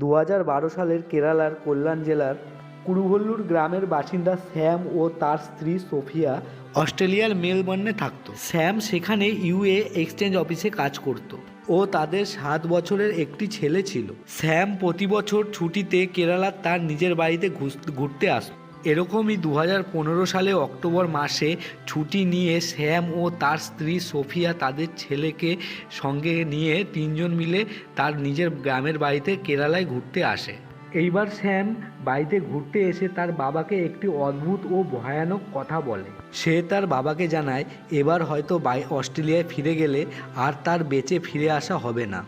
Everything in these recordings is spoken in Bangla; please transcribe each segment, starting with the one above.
2012 সালের কেরালার কল্যাণ জেলার কুরুভল্লুর গ্রামের বাসিন্দা স্যাম ও তার স্ত্রী সোফিয়া অস্ট্রেলিয়ার মেলবর্নে থাকত। স্যাম সেখানে ইউএ এক্সচেঞ্জ অফিসে কাজ করত ও তাদের 7 বছরের একটি ছেলে ছিল। স্যাম প্রতি বছর ছুটিতে কেরালার তার নিজের বাড়িতে ঘুরতে আসত। এরকমই 2015 সালে অক্টোবর মাসে ছুটি নিয়ে স্যাম ও তার স্ত্রী সোফিয়া তাদের ছেলেকে সঙ্গে নিয়ে তিনজন মিলে তার নিজের গ্রামের বাড়িতে কেরালায় ঘুরতে আসে। এইবার স্যাম বাড়িতে ঘুরতে এসে তার বাবাকে একটি অদ্ভুত ও ভয়ানক কথা বলে। সে তার বাবাকে জানায় এবার হয়তো অস্ট্রেলিয়ায় ফিরে গেলে আর তার বেঁচে ফিরে আসা হবে না,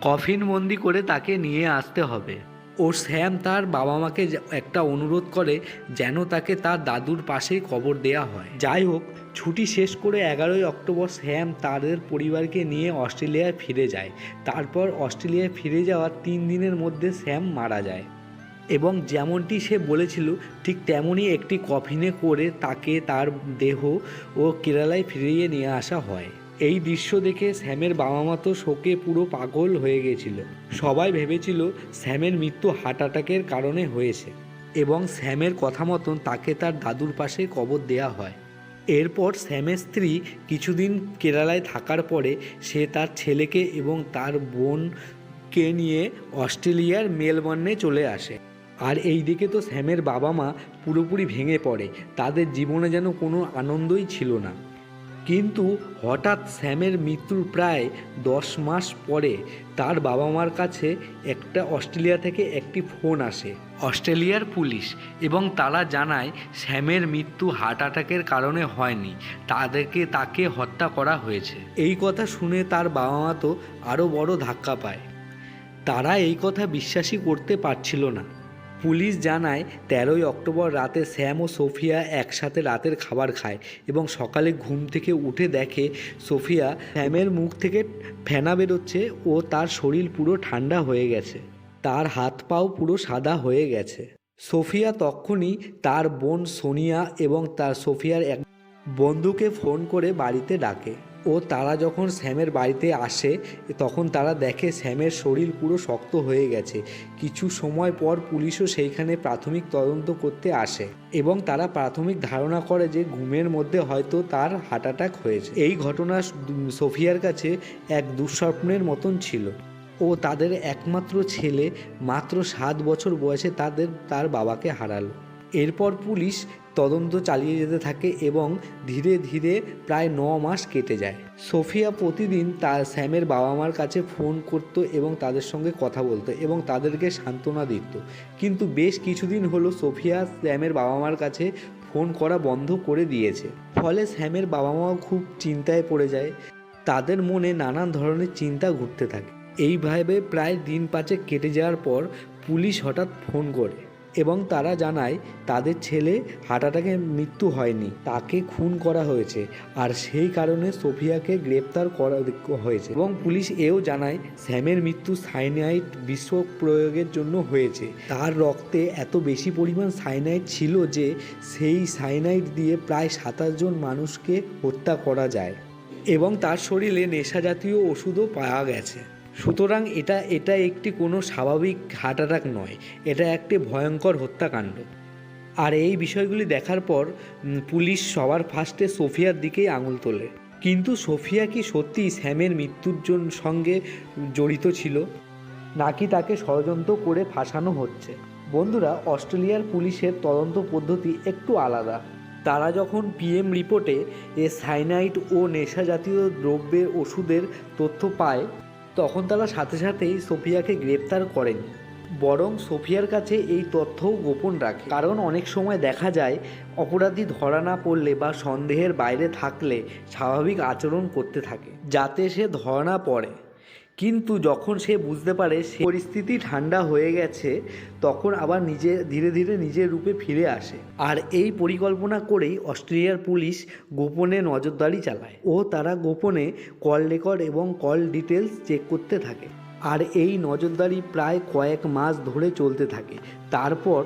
কফিন বন্দি করে তাকে নিয়ে আসতে হবে। ও স্যাম তার বাবা মাকে একটা অনুরোধ করে যেন তাকে তার দাদুর পাশেই কবর দেয়া হয়। যাই হোক, ছুটি শেষ করে 11ই অক্টোবর স্যাম তাদের পরিবারকে নিয়ে অস্ট্রেলিয়ায় ফিরে যায়। তারপর অস্ট্রেলিয়ায় ফিরে যাওয়ার 3 দিনের মধ্যে স্যাম মারা যায় এবং যেমনটি সে বলেছিল ঠিক তেমনই একটি কফিনে করে তাকে তার দেহ ও কেরালায় ফিরিয়ে নিয়ে আসা হয়। এই দৃশ্য দেখে স্যামের বাবা মা তো শোকে পুরো পাগল হয়ে গেছিল। সবাই ভেবেছিল স্যামের মৃত্যু হার্ট অ্যাটাকের কারণে হয়েছে এবং স্যামের কথা মতন তাকে তার দাদুর পাশে কবর দেয়া হয়। এরপর স্যামের স্ত্রী কিছুদিন কেরালায় থাকার পরে সে তার ছেলেকে এবং তার বোনকে নিয়ে অস্ট্রেলিয়ার মেলবর্নে চলে আসে। আর এই দিকে তো স্যামের বাবা মা পুরোপুরি ভেঙে পড়ে, তাদের জীবনে যেন কোনো আনন্দই ছিল না। কিন্তু হঠাৎ স্যামের মৃত্যুর প্রায় 10 মাস পরে তার বাবা মার কাছে একটা অস্ট্রেলিয়া থেকে একটি ফোন আসে অস্ট্রেলিয়ার পুলিশ, এবং তারা জানায় স্যামের মৃত্যু হার্ট অ্যাটাকের কারণে হয়নি, তাকে হত্যা করা হয়েছে। এই কথা শুনে তার বাবা মা তো আরও বড় ধাক্কা পায়। তারা এই কথা বিশ্বাসই করতে পারছিল না। পুলিশ জানায় 13ই অক্টোবর রাতে স্যাম ও সোফিয়া একসাথে রাতের খাবার খায় এবং সকালে ঘুম থেকে উঠে দেখে সোফিয়া স্যামের মুখ থেকে ফেনা বেরোচ্ছে ও তার শরীর পুরো ঠান্ডা হয়ে গেছে, তার হাত পাও পুরো সাদা হয়ে গেছে। সোফিয়া তখনই তার বোন সোনিয়া এবং তার সোফিয়ার এক বন্ধুকে ফোন করে বাড়িতে ডাকে ও তারা যখন স্যামের বাড়িতে আসে তখন তারা দেখে স্যামের শরীর পুরো শক্ত হয়ে গেছে। কিছু সময় পর পুলিশও সেইখানে প্রাথমিক তদন্ত করতে আসে এবং তারা প্রাথমিক ধারণা করে যে ঘুমের মধ্যে হয়তো তার হার্ট অ্যাটাক হয়েছে। এই ঘটনা সোফিয়ার কাছে এক দুঃস্বপ্নের মতন ছিল ও তাদের একমাত্র ছেলে মাত্র 7 বছর বয়সে তার বাবাকে হারালো। এরপর পুলিশ তদন্ত চালিয়ে যেতে থাকে এবং ধীরে ধীরে প্রায় 9 মাস কেটে যায়। সোফিয়া প্রতিদিন তার স্যামের বাবা মার কাছে ফোন করত এবং তাদের সঙ্গে কথা বলতো এবং তাদেরকে সান্ত্বনা দিত। কিন্তু বেশ কিছুদিন হলো সোফিয়া স্যামের বাবা মার কাছে ফোন করা বন্ধ করে দিয়েছে। ফলে স্যামের বাবা মাও খুব চিন্তায় পড়ে যায়, তাদের মনে নানান ধরনের চিন্তা ঘুরতে থাকে। এইভাবে প্রায় দিন 5 কেটে যাওয়ার পর পুলিশ হঠাৎ ফোন করে এবং তারা জানায় তাদের ছেলে হার্ট অ্যাটাকে মৃত্যু হয়নি, তাকে খুন করা হয়েছে আর সেই কারণে সোফিয়াকে গ্রেপ্তার করা হয়েছে। এবং পুলিশ এও জানায় স্যামের মৃত্যু সাইনাইড বিষ প্রয়োগের জন্য হয়েছে। তার রক্তে এত বেশি পরিমাণ সাইনাইড ছিল যে সেই সাইনাইড দিয়ে প্রায় 27 জন মানুষকে হত্যা করা যায় এবং তার শরীরে নেশা জাতীয় ওষুধও পাওয়া গেছে। সুতরাং এটা একটি কোনো স্বাভাবিক হার্ট অ্যাটাক নয়, এটা একটি ভয়ঙ্কর হত্যাকাণ্ড। আর এই বিষয়গুলি দেখার পর পুলিশ সবার ফার্স্টে সোফিয়ার দিকেই আঙুল তোলে। কিন্তু সোফিয়া কি সত্যি স্যামের মৃত্যুর সঙ্গে জড়িত ছিল, নাকি তাকে ষড়যন্ত্র করে ফাঁসানো হচ্ছে? বন্ধুরা, অস্ট্রেলিয়ার পুলিশের তদন্ত পদ্ধতি একটু আলাদা। তারা যখন পিএম রিপোর্টে সাইনাইড ও নেশা জাতীয় দ্রব্যের ওষুধের তথ্য পায় তখন তারা সাথে সাথেই সোফিয়াকে গ্রেপ্তার করেনি, বরং সোফিয়ার কাছে এই তথ্যও গোপন রাখে। কারণ অনেক সময় দেখা যায় অপরাধী ধরা না পড়লে বা সন্দেহের বাইরে থাকলে স্বাভাবিক আচরণ করতে থাকে যাতে সে ধরা না পড়ে। কিন্তু যখন সে বুঝতে পারে সে পরিস্থিতি ঠান্ডা হয়ে গেছে তখন আবার ধীরে ধীরে নিজের রূপে ফিরে আসে। আর এই পরিকল্পনা করেই অস্ট্রেলিয়ার পুলিশ গোপনে নজরদারি চালায় ও তারা গোপনে কল রেকর্ড এবং কল ডিটেলস চেক করতে থাকে। আর এই নজরদারি প্রায় কয়েক মাস ধরে চলতে থাকে। তারপর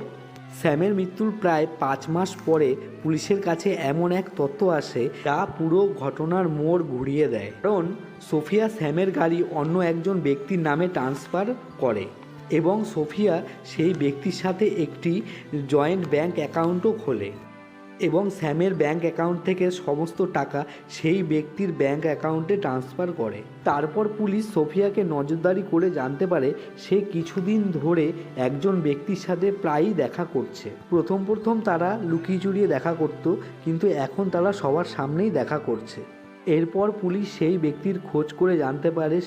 স্যামের মৃত্যুর প্রায় 5 মাস পরে পুলিশের কাছে এমন এক তথ্য আসে যা পুরো ঘটনার মোড় ঘুরিয়ে দেয়। কারণ সোফিয়া স্যামের গাড়ি অন্য একজন ব্যক্তির নামে ট্রান্সফার করে এবং সোফিয়া সেই ব্যক্তির সাথে একটি জয়েন্ট ব্যাংক অ্যাকাউন্টও খোলে এবং স্যামের ব্যাংক অ্যাকাউন্ট থেকে সমস্ত টাকা সেই ব্যক্তির ব্যাংক অ্যাকাউন্টে ট্রান্সফার করে। তারপর পুলিশ সোফিয়াকে নজরদারি করে জানতে পারে সে কিছুদিন ধরে একজন ব্যক্তির সাথে প্রায়ই দেখা করছে। প্রথম তারা লুকিয়ে চুরিয়ে দেখা করত, কিন্তু এখন তারা সবার সামনেই দেখা করছে। এরপর পুলিশ সেই ব্যক্তির খোঁজ করে জানতে পারে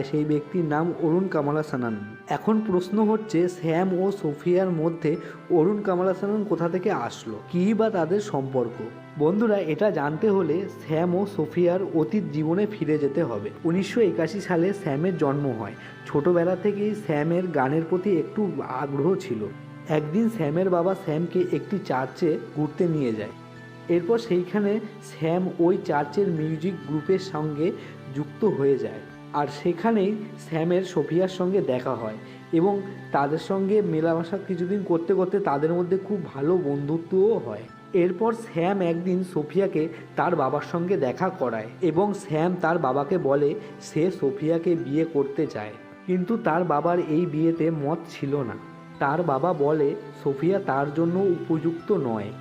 সেই ব্যক্তির নাম অরুণ কামালাসানান। এখন প্রশ্ন হচ্ছে স্যাম ও সোফিয়ার মধ্যে অরুণ কামালাসানান কোথা থেকে আসলো, কী বা তাদের সম্পর্ক। বন্ধুরা, এটা জানতে হলে স্যাম ও সোফিয়ার অতীত জীবনে ফিরে যেতে হবে। 1981 সালে স্যামের জন্ম হয়। ছোটবেলা থেকেই স্যামের গানের প্রতি একটু আগ্রহ ছিল। একদিন স্যামের বাবা স্যামকে একটি চার্চে ঘুরতে নিয়ে যায়। এরপর সেইখানে স্যাম ওই চার্চের মিউজিক গ্রুপের সঙ্গে যুক্ত হয়ে যায়, আর সেখানেই স্যামের সোফিয়ার সঙ্গে দেখা হয় এবং তাদের সঙ্গে মেলামেশা কিছুদিন করতে করতে তাদের মধ্যে খুব ভালো বন্ধুত্বও হয়। এরপর স্যাম একদিন সোফিয়াকে তার বাবার সঙ্গে দেখা করায় এবং স্যাম তার বাবাকে বলে সে সোফিয়াকে বিয়ে করতে চায়, কিন্তু তার বাবার এই বিয়েতে মত ছিল না। তার বাবা বলে সোফিয়া তার জন্য উপযুক্ত নয়।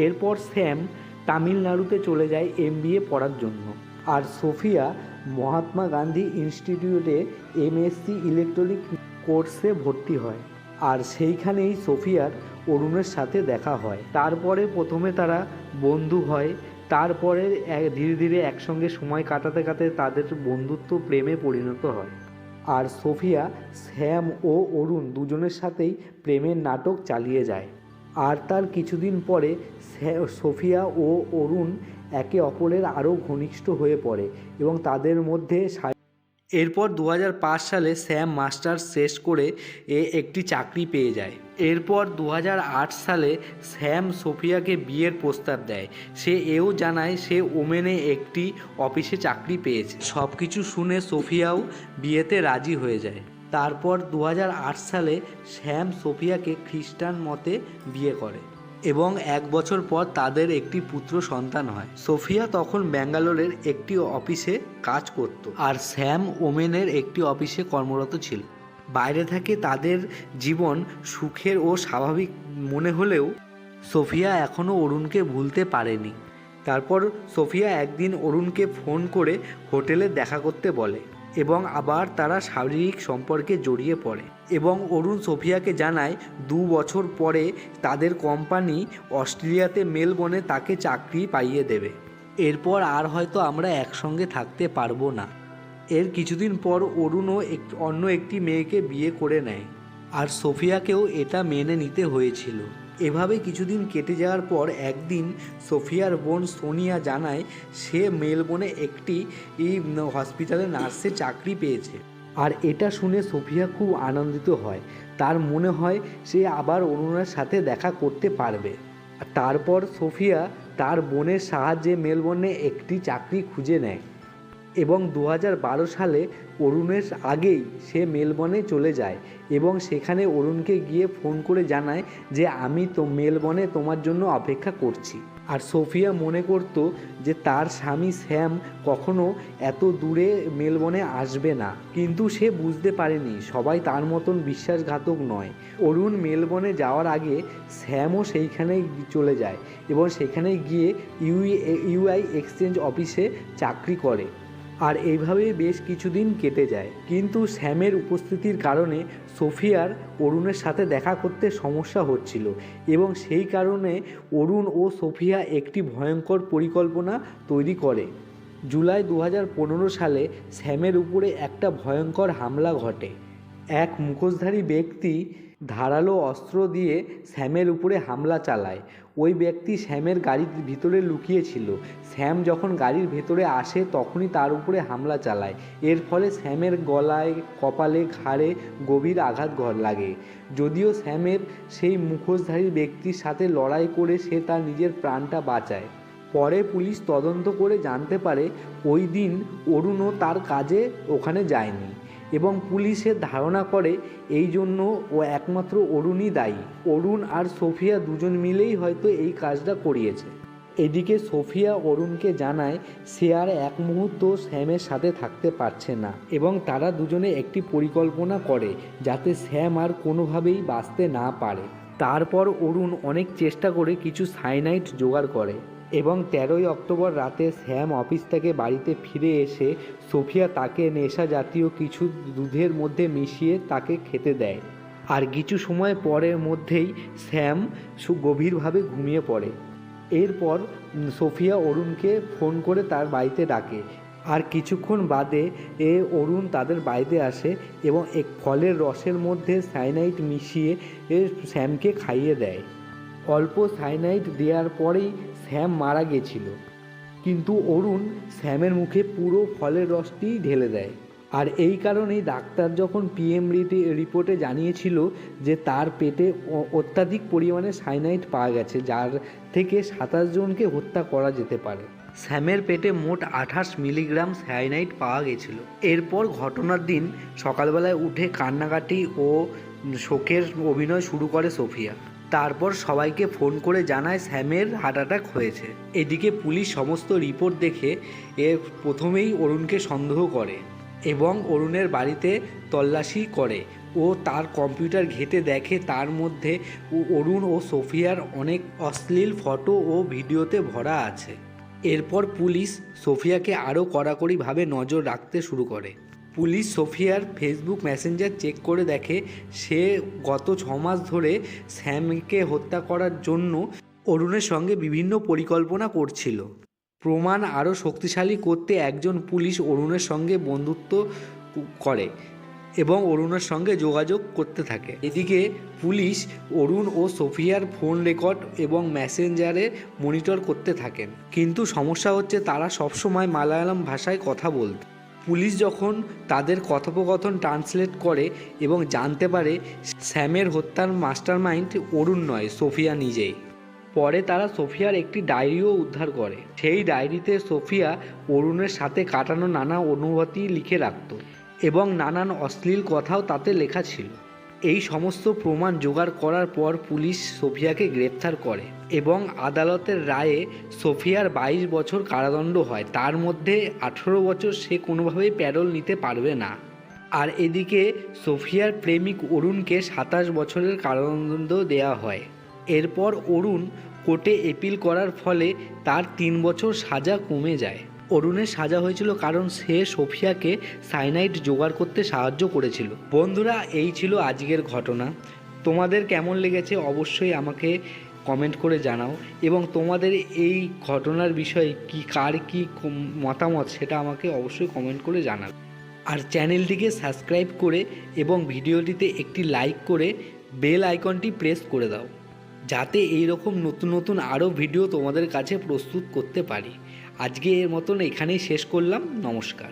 এরপর স্যাম তামিলনাড়ুতে চলে যায় MBA পড়ার জন্য, আর সোফিয়া মহাত্মা গান্ধী ইনস্টিটিউটে MSc ইলেকট্রনিক কোর্সে ভর্তি হয়, আর সেইখানেই সোফিয়ার অরুণের সাথে দেখা হয়। তারপরে প্রথমে তারা বন্ধু হয়, তারপরে ধীরে ধীরে একসঙ্গে সময় কাটাতে কাটাতে তাদের বন্ধুত্ব প্রেমে পরিণত হয়। আর সোফিয়া স্যাম ও অরুণ দুজনের সাথেই প্রেমের নাটক চালিয়ে যায়। আর তার কিছুদিন পরে সোফিয়া ও অরুণ একে অপরের আরও ঘনিষ্ঠ হয়ে পড়ে এবং তাদের মধ্যে এরপর 2005 সালে স্যাম মাস্টার্স শেষ করে একটি চাকরি পেয়ে যায়। এরপর 2008 সালে স্যাম সোফিয়াকে বিয়ের প্রস্তাব দেয়। সে এও জানায় সে ওমেনে একটি অফিসে চাকরি পেয়েছে। সব কিছু শুনে সোফিয়াও বিয়েতে রাজি হয়ে যায়। তারপর 2008 সালে স্যাম সোফিয়াকে খ্রিস্টান মতে বিয়ে করে এবং 1 বছর পর তাদের একটি পুত্র সন্তান হয়। সোফিয়া তখন ব্যাঙ্গালোরের একটি অফিসে কাজ করত, আর স্যাম ওমেনের একটি অফিসে কর্মরত ছিল। বাইরে থেকে তাদের জীবন সুখের ও স্বাভাবিক মনে হলেও সোফিয়া এখনও অরুণকে ভুলতে পারেনি। তারপর সোফিয়া একদিন অরুণকে ফোন করে হোটেলে দেখা করতে বলে এবং আবার তারা শারীরিক সম্পর্কে জড়িয়ে পড়ে এবং অরুণ সোফিয়াকে জানায় 2 বছর পরে তাদের কোম্পানি অস্ট্রেলিয়াতে মেলবোর্নে তাকে চাকরি পাইয়ে দেবে। এরপর আর হয়তো আমরা একসঙ্গে থাকতে পারবো না। এর কিছুদিন পর অরুণও অন্য একটি মেয়েকে বিয়ে করে নেয়, আর সোফিয়াকেও এটা মেনে নিতে হয়েছিল। এভাবে কিছুদিন কেটে যাওয়ার পর একদিন সোফিয়ার বোন সোনিয়া জানায় সে মেলবোর্নে একটি হসপিটালে নার্সের চাকরি পেয়েছে, আর এটা শুনে সোফিয়া খুব আনন্দিত হয়। তার মনে হয় সে আবার অরুণের সাথে দেখা করতে পারবে। তারপর সোফিয়া তার বোনের সাহায্যে মেলবোর্নে একটি চাকরি খুঁজে নেয় এবং 2012 সালে অরুণের আগেই সে মেলবোর্নে চলে যায় এবং সেখানে অরুণকে গিয়ে ফোন করে জানায় যে আমি তো মেলবোর্নে তোমার জন্য অপেক্ষা করছি। আর সোফিয়া মনে করত যে তার স্বামী স্যাম কখনো এত দূরে মেলবোর্নে আসবে না, কিন্তু সে বুঝতে পারেনি সবাই তার মতন বিশ্বাসঘাতক নয়। অরুণ মেলবোর্নে যাওয়ার আগে স্যামও সেইখানে চলে যায় এবং সেখানে গিয়ে ইউআই এক্সচেঞ্জ অফিসে চাকরি করে। আর এইভাবেই বেশ কিছুদিন কেটে যায়, কিন্তু স্যামের উপস্থিতির কারণে সোফিয়ার অরুণের সাথে দেখা করতে সমস্যা হচ্ছিল এবং সেই কারণে অরুণ ও সোফিয়া একটি ভয়ঙ্কর পরিকল্পনা তৈরি করে। জুলাই 2015 সালে স্যামের উপরে একটা ভয়ঙ্কর হামলা ঘটে। এক মুখোশধারী ব্যক্তি ধারালো অস্ত্র দিয়ে স্যামের উপরে হামলা চালায়। ওই ব্যক্তি স্যামের গাড়ির ভিতরে লুকিয়েছিল। স্যাম যখন গাড়ির ভেতরে আসে তখনই তার উপরে হামলা চালায়। এর ফলে স্যামের গলায়, কপালে, ঘাড়ে গভীর আঘাত লাগে। যদিও স্যামের সেই মুখোশধারী ব্যক্তির সাথে লড়াই করে সে তার নিজের প্রাণটা বাঁচায়। পরে পুলিশ তদন্ত করে জানতে পারে ওই দিন অরুণও তার কাজে ওখানে যায়নি এবং পুলিশের ধারণা করে এই জন্য ও একমাত্র অরুণই দায়ী। অরুণ আর সোফিয়া দুজন মিলেই হয়তো এই কাজটা করিয়েছে। এদিকে সোফিয়া অরুণকে জানায় সে আর এক মুহূর্ত স্যামের সাথে থাকতে পারছে না এবং তারা দুজনে একটি পরিকল্পনা করে যাতে স্যাম আর কোনোভাবেই বাঁচতে না পারে। তারপর অরুণ অনেক চেষ্টা করে কিছু সাইনাইড জোগাড় করে এবং 13ই অক্টোবর রাতে স্যাম অফিস থেকে বাড়িতে ফিরে এসে সোফিয়া তাকে নেশা জাতীয় কিছু দুধের মধ্যে মিশিয়ে তাকে খেতে দেয়। আর কিছু সময় পরের মধ্যেই স্যাম গভীরভাবে ঘুমিয়ে পড়ে। এরপর সোফিয়া অরুণকে ফোন করে তার বাড়িতে ডাকে আর কিছুক্ষণ বাদে অরুণ তাদের বাড়িতে আসে এবং এক ফলের রসের মধ্যে সাইনাইড মিশিয়ে স্যামকে খাইয়ে দেয়। অল্প সাইনাইড দেওয়ার পরেই স্যাম মারা গেছিল, কিন্তু অরুণ স্যামের মুখে পুরো ফলের রসটি ঢেলে দেয়। আর এই কারণেই ডাক্তার যখন পিএম রিপোর্টে জানিয়েছিল যে তার পেটে অত্যাধিক পরিমাণে সাইনাইড পাওয়া গেছে, যার থেকে 27 জনকে হত্যা করা যেতে পারে। স্যামের পেটে মোট 28 মিলিগ্রাম সাইনাইড পাওয়া গেছিল। এরপর ঘটনার দিন সকালবেলায় উঠে কান্নাকাটি ও শোকের অভিনয় শুরু করে সোফিয়া। তারপর সবাইকে ফোন করে জানায় স্যামের হার্ট অ্যাটাক হয়েছে। এদিকে পুলিশ সমস্ত রিপোর্ট দেখে প্রথমেই অরুণকে সন্দেহ করে এবং অরুণের বাড়িতে তল্লাশি করে ও তার কম্পিউটার ঘেঁটে দেখে তার মধ্যে অরুণ ও সোফিয়ার অনেক অশ্লীল ফটো ও ভিডিওতে ভরা আছে। এরপর পুলিশ সোফিয়াকে আরও কড়াকড়িভাবে নজর রাখতে শুরু করে। পুলিশ সোফিয়ার ফেসবুক মেসেঞ্জার চেক করে দেখে সে গত 6 মাস ধরে স্যামকে হত্যা করার জন্য অরুণের সঙ্গে বিভিন্ন পরিকল্পনা করছিল। প্রমাণ আরও শক্তিশালী করতে একজন পুলিশ অরুণের সঙ্গে বন্ধুত্ব করে এবং অরুণের সঙ্গে যোগাযোগ করতে থাকে। এদিকে পুলিশ অরুণ ও সোফিয়ার ফোন রেকর্ড এবং মেসেঞ্জারে মনিটর করতে থাকেন, কিন্তু সমস্যা হচ্ছে তারা সবসময় মালায়ালাম ভাষায় কথা বলত। পুলিশ যখন তাদের কথোপকথন ট্রান্সলেট করে এবং জানতে পারে স্যামের হত্যার মাস্টারমাইন্ড অরুণ নয়, সোফিয়া নিজেই। পরে তারা সোফিয়ার একটি ডায়েরিও উদ্ধার করে। সেই ডায়েরিতে সোফিয়া অরুণের সাথে কাটানো নানা অনুভূতি লিখে রাখত এবং নানান অশ্লীল কথাও তাতে লেখা ছিল। এই সমস্ত প্রমাণ জোগাড় করার পর পুলিশ সোফিয়াকে গ্রেপ্তার করে এবং আদালতের রায়ে সোফিয়ার 22 বছর কারাদণ্ড হয়। তার মধ্যে 18 বছর সে কোনোভাবেই প্যারোল নিতে পারবে না। আর এদিকে সোফিয়ার প্রেমিক অরুণকে 27 বছরের কারাদণ্ড দেওয়া হয়। এরপর অরুণ কোর্টে এপিল করার ফলে তার 3 বছর সাজা কমে যায়। অরুণের সাজা হয়েছিল কারণ সে সোফিয়াকে সাইনাইড জোগাড় করতে সাহায্য করেছিল। বন্ধুরা, এই ছিল আজকের ঘটনা। তোমাদের কেমন লেগেছে অবশ্যই আমাকে কমেন্ট করে জানাও এবং তোমাদের এই ঘটনার বিষয়ে কার কী মতামত সেটা আমাকে অবশ্যই কমেন্ট করে জানাও। আর চ্যানেলটিকে সাবস্ক্রাইব করে এবং ভিডিওটিতে একটি লাইক করে বেল আইকনটি প্রেস করে দাও, যাতে এই রকম নতুন নতুন আরও ভিডিও তোমাদের কাছে প্রস্তুত করতে পারি। আজকে এর মতন এখানেই শেষ করলাম। নমস্কার।